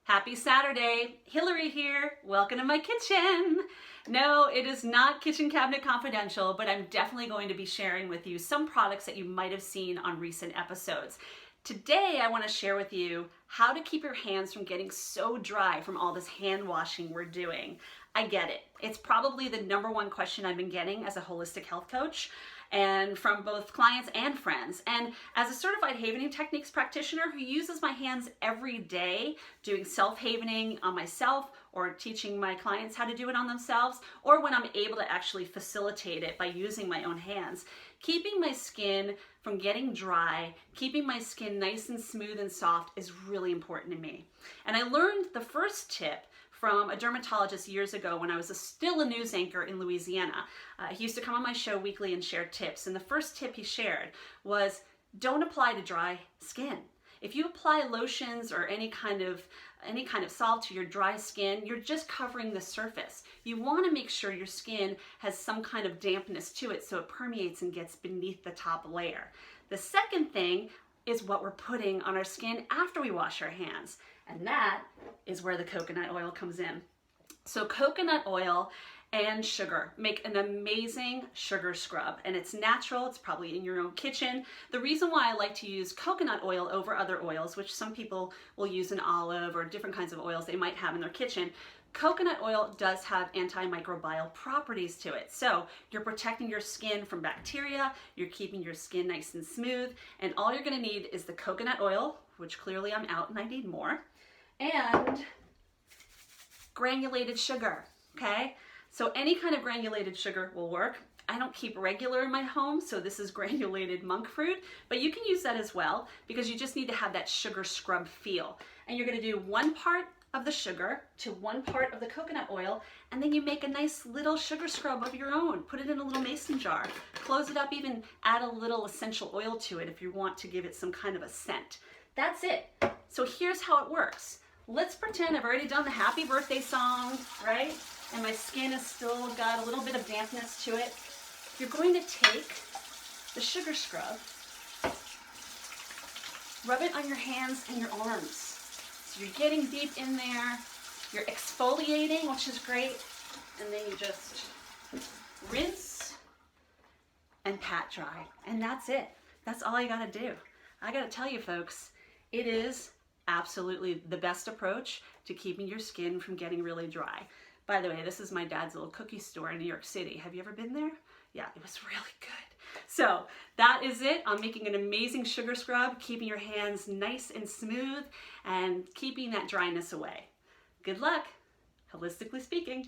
Happy Saturday, Hilary here. Welcome to my kitchen. No, it is not Kitchen Cabinet Confidential, but I'm definitely going to be sharing with you some products that you might have seen on recent episodes. Today, I want to share with you how to keep your hands from getting so dry from all this hand washing we're doing. I get it. It's probably the #1 question I've been getting as a holistic health coach, and from both clients and friends. And as a certified havening techniques practitioner who uses my hands every day, doing self-havening on myself or teaching my clients how to do it on themselves, or when I'm able to actually facilitate it by using my own hands, keeping my skin from getting dry, keeping my skin nice and smooth and soft is really important to me. And I learned the first tip from a dermatologist years ago when I was still a news anchor in Louisiana. He used to come on my show weekly and share tips. And the first tip he shared was, don't apply to dry skin. If you apply lotions or any kind of salve to your dry skin, you're just covering the surface. You want to make sure your skin has some kind of dampness to it so it permeates and gets beneath the top layer. The second thing is what we're putting on our skin after we wash our hands. And that is where the coconut oil comes in. So coconut oil and sugar make an amazing sugar scrub, and it's natural. It's probably in your own kitchen. The reason why I like to use coconut oil over other oils, which some people will use an olive or different kinds of oils they might have in their kitchen, coconut oil does have antimicrobial properties to it. So you're protecting your skin from bacteria, you're keeping your skin nice and smooth, and all you're gonna need is the coconut oil, which clearly I'm out and I need more, and granulated sugar, okay? So any kind of granulated sugar will work. I don't keep regular in my home, so this is granulated monk fruit, but you can use that as well because you just need to have that sugar scrub feel. And you're gonna do 1 part of the sugar to 1 part of the coconut oil, and then you make a nice little sugar scrub of your own. Put it in a little mason jar, close it up, even add a little essential oil to it if you want to give it some kind of a scent. That's it. So here's how it works. Let's pretend I've already done the happy birthday song, right? And my skin has still got a little bit of dampness to it. You're going to take the sugar scrub, rub it on your hands and your arms. So you're getting deep in there, you're exfoliating, which is great, and then you just rinse and pat dry. And that's it. That's all you gotta do. I gotta tell you folks, it is absolutely the best approach to keeping your skin from getting really dry. By the way, this is my dad's little cookie store in New York City. Have you ever been there? Yeah, it was really good. So that is it. I'm making an amazing sugar scrub, keeping your hands nice and smooth and keeping that dryness away. Good luck, holistically speaking.